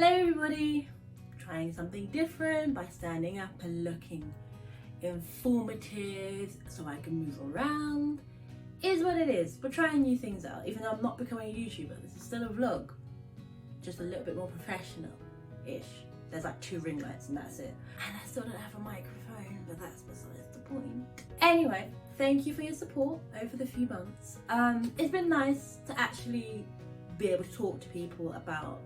Hello everybody! Trying something different by standing up and looking informative so I can move around. Is what it is. We're trying new things out. Even though I'm not becoming a YouTuber, this is still a vlog. Just a little bit more professional-ish. There's like 2 ring lights and that's it. And I still don't have a microphone, but that's besides the point. Anyway, thank you for your support over the few months. It's been nice to actually be able to talk to people about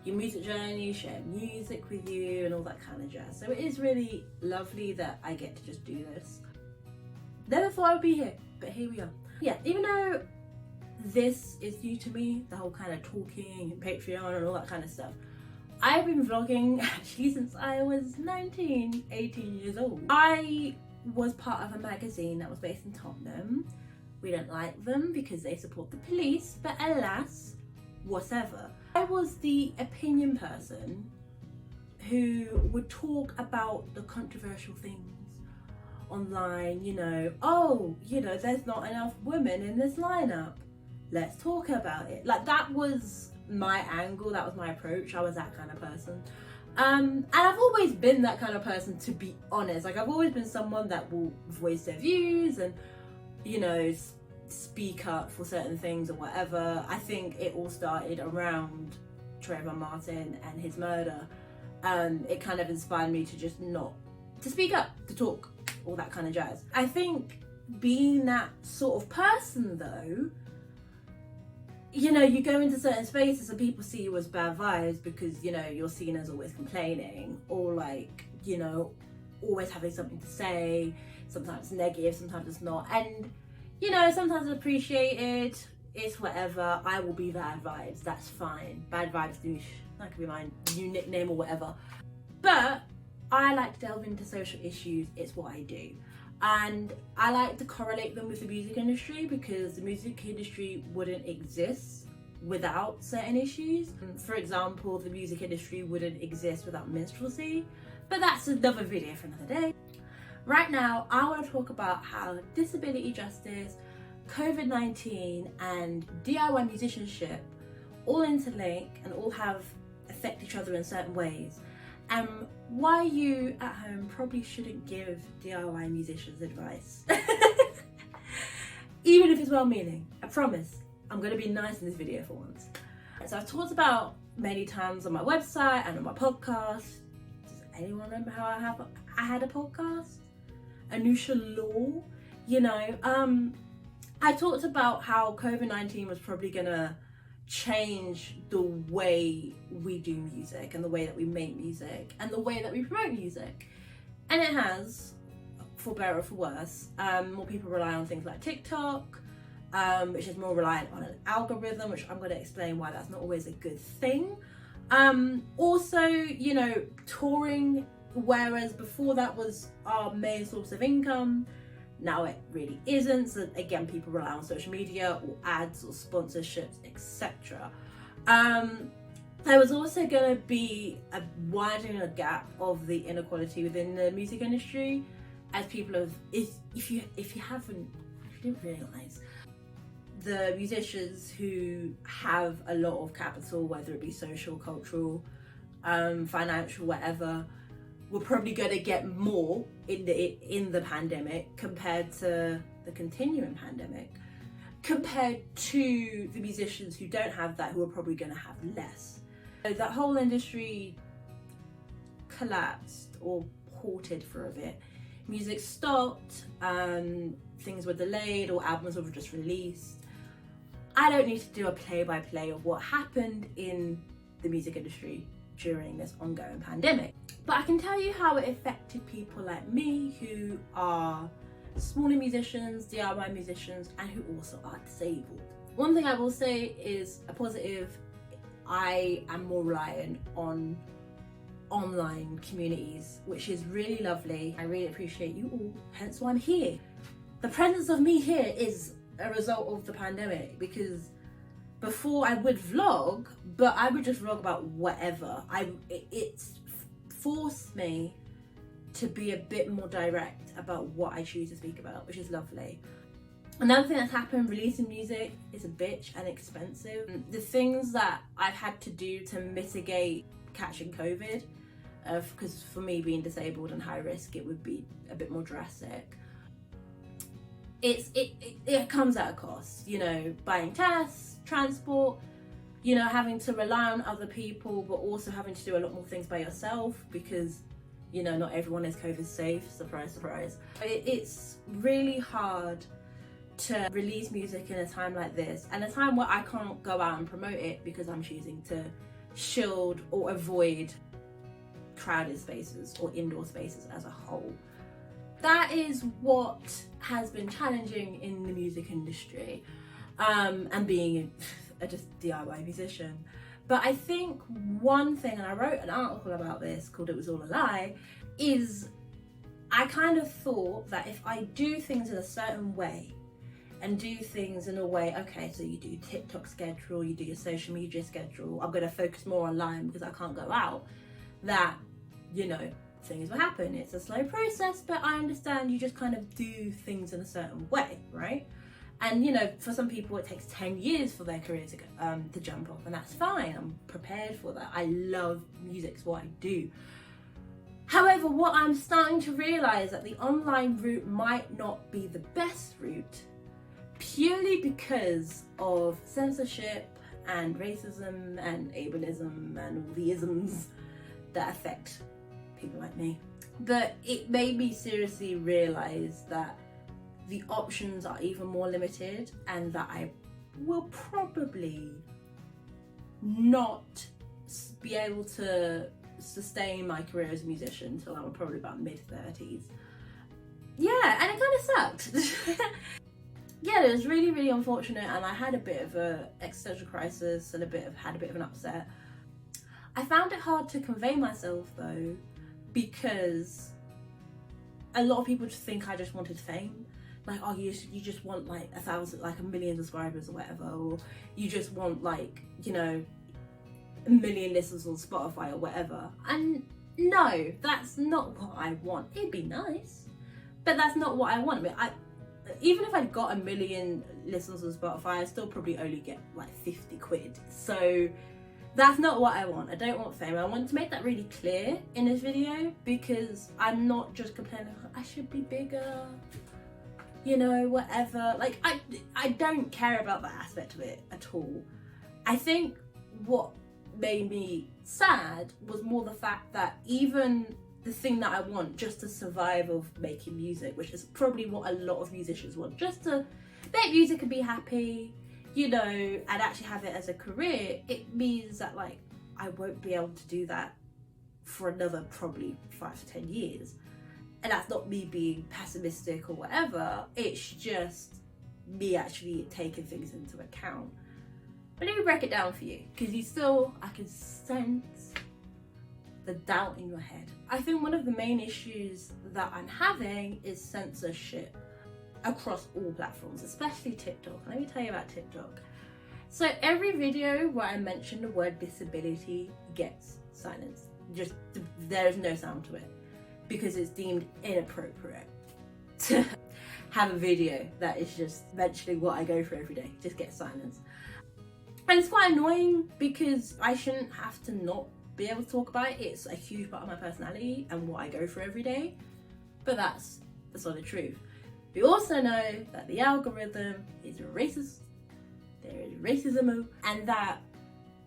your music journey, share music with you and all that kind of jazz. So it is really lovely that I get to just do this. Never thought I would be here, but here we are. Yeah, even though this is new to me, the whole kind of talking and Patreon and all that kind of stuff, I've been vlogging actually since I was 18 years old. I was part of a magazine that was based in Tottenham. We don't like them because they support the police, but alas, whatever. I was the opinion person who would talk about the controversial things online, there's not enough women in this lineup. Let's talk about it. Like, that was my angle, that was my approach. I was that kind of person. And I've always been that kind of person, to be honest. Like, I've always been someone that will voice their views and, speak up for certain things or whatever. I think it all started around Trayvon Martin and his murder. It kind of inspired me to just to speak up, to talk, all that kind of jazz. I think being that sort of person though, you go into certain spaces and people see you as bad vibes because, you're seen as always complaining or always having something to say. Sometimes negative, sometimes it's not. And sometimes it's appreciated, it's whatever. I will be bad vibes, that's fine. Bad vibes douche, that could be my new nickname or whatever. But I like to delve into social issues, it's what I do. And I like to correlate them with the music industry because the music industry wouldn't exist without certain issues. For example, the music industry wouldn't exist without minstrelsy, but that's another video for another day. Right now, I want to talk about how disability justice, COVID-19 and DIY musicianship all interlink and all affect each other in certain ways, and why you at home probably shouldn't give DIY musicians advice. Even if it's well-meaning. I promise, I'm going to be nice in this video for once. So I've talked about many times on my website and on my podcast. Does anyone remember how I had a podcast? Anusha Law, I talked about how COVID-19 was probably gonna change the way we do music and the way that we make music and the way that we promote music. And it has, for better or for worse. More people rely on things like TikTok, which is more reliant on an algorithm, which I'm gonna explain why that's not always a good thing. Also, touring, whereas before that was our main source of income, now it really isn't. So again, people rely on social media or ads or sponsorships, etc. There was also going to be a widening a gap of the inequality within the music industry, as people have, if you didn't realise, the musicians who have a lot of capital, whether it be social, cultural, financial, whatever, we're probably going to get more in the pandemic compared to the continuing pandemic, compared to the musicians who don't have that, who are probably going to have less. So that whole industry collapsed or halted for a bit. Music stopped, things were delayed or albums were just released. I don't need to do a play-by-play of what happened in the music industry during this ongoing pandemic. But I can tell you how it affected people like me who are smaller musicians, DIY musicians, and who also are disabled. One thing I will say is a positive: I am more reliant on online communities, which is really lovely. I really appreciate you all, hence why I'm here. The presence of me here is a result of the pandemic, because before I would vlog, but I would just vlog about whatever. It's forced me to be a bit more direct about what I choose to speak about, which is lovely. Another thing that's happened, releasing music is a bitch and expensive. The things that I've had to do to mitigate catching COVID, because for me being disabled and high risk, it would be a bit more drastic. It comes at a cost, you know, buying tests, transport, you know, having to rely on other people, but also having to do a lot more things by yourself because, you know, not everyone is COVID safe, surprise, surprise. It's really hard to release music in a time like this, and a time where I can't go out and promote it because I'm choosing to shield or avoid crowded spaces or indoor spaces as a whole. That is what has been challenging in the music industry, and being a just DIY musician. But I think one thing, and I wrote an article about this called "It Was All a Lie," is I kind of thought that if I do things in a certain way and do things in a way, okay, so you do TikTok schedule, you do your social media schedule, I'm going to focus more online because I can't go out, that, you know, things will happen. It's a slow process, but I understand you just kind of do things in a certain way, right? And, you know, for some people it takes 10 years for their career to go, to jump off, and that's fine. I'm prepared for that. I love music, it's what I do. However, what I'm starting to realise that the online route might not be the best route, purely because of censorship and racism and ableism and all the isms that affect people like me. But it made me seriously realise that the options are even more limited, and that I will probably not be able to sustain my career as a musician until I'm probably about mid-30s. Yeah, and it kind of sucked. Yeah, it was really, really unfortunate, and I had a bit of an existential crisis and had a bit of an upset. I found it hard to convey myself though, because a lot of people just think I just wanted fame. Like, oh, you just want like 1,000, like 1 million subscribers or whatever, or you just want like, you know, 1 million listens on Spotify or whatever. And no, that's not what I want. It'd be nice, but that's not what I want. I mean, even if I got 1 million listens on Spotify, I still probably only get like 50 quid. So that's not what I want. I don't want fame. I want to make that really clear in this video, because I'm not just complaining, I should be bigger, you know, whatever. Like, I don't care about that aspect of it at all. I think what made me sad was more the fact that even the thing that I want just to survive of making music, which is probably what a lot of musicians want, just to make music and be happy, you know, and actually have it as a career, it means that like I won't be able to do that for another probably 5 to 10 years. And that's not me being pessimistic or whatever, it's just me actually taking things into account. But let me break it down for you, because I can sense the doubt in your head. I think one of the main issues that I'm having is censorship across all platforms, especially TikTok. Let me tell you about TikTok. So every video where I mention the word disability gets silenced. Just, there is no sound to it, because it's deemed inappropriate to have a video that is just mentioning what I go through every day, just get silenced. And it's quite annoying, because I shouldn't have to not be able to talk about it. It's a huge part of my personality and what I go through every day, but that's the solid truth. We also know that the algorithm is racist, there is racism, and that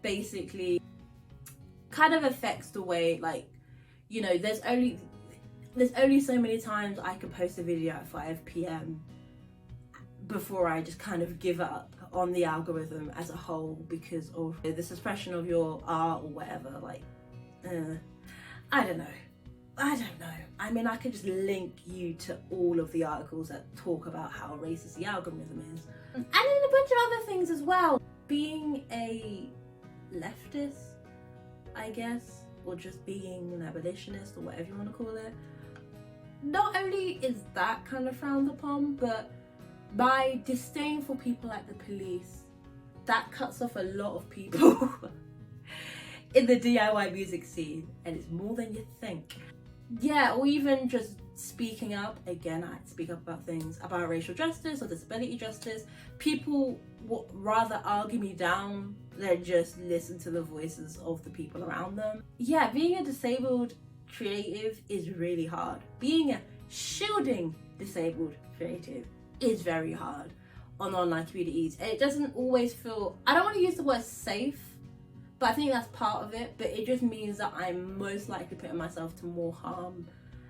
basically kind of affects the way, like, you know, there's only so many times I can post a video at 5 p.m. before I just kind of give up on the algorithm as a whole, because of the suppression of your art or whatever. Like, I don't know. I mean, I could just link you to all of the articles that talk about how racist the algorithm is. And then a bunch of other things as well. Being a leftist, I guess, or just being an abolitionist or whatever you want to call it, not only is that kind of frowned upon, but my disdain for people like the police, that cuts off a lot of people in the DIY music scene, and it's more than you think. Yeah, or even just speaking up, again, I speak up about things about racial justice or disability justice, people would rather argue me down than just listen to the voices of the people around them. Yeah, being a disabled creative is really hard. Being a shielding disabled creative is very hard on online communities. And it doesn't always feel, I don't want to use the word safe, but I think that's part of it, but it just means that I'm most likely putting myself to more harm.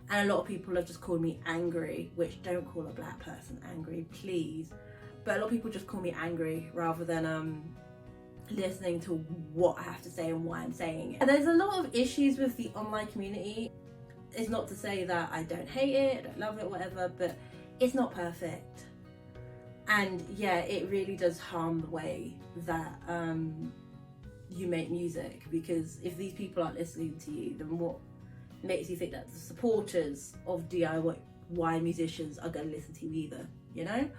And a lot of people have just called me angry, which don't call a black person angry, please. But a lot of people just call me angry rather than listening to what I have to say and why I'm saying it. And there's a lot of issues with the online community. It's not to say that I don't hate it, I don't love it, whatever, but it's not perfect. And yeah, it really does harm the way that you make music, because if these people aren't listening to you, then what makes you think that the supporters of DIY musicians are going to listen to you either, you know?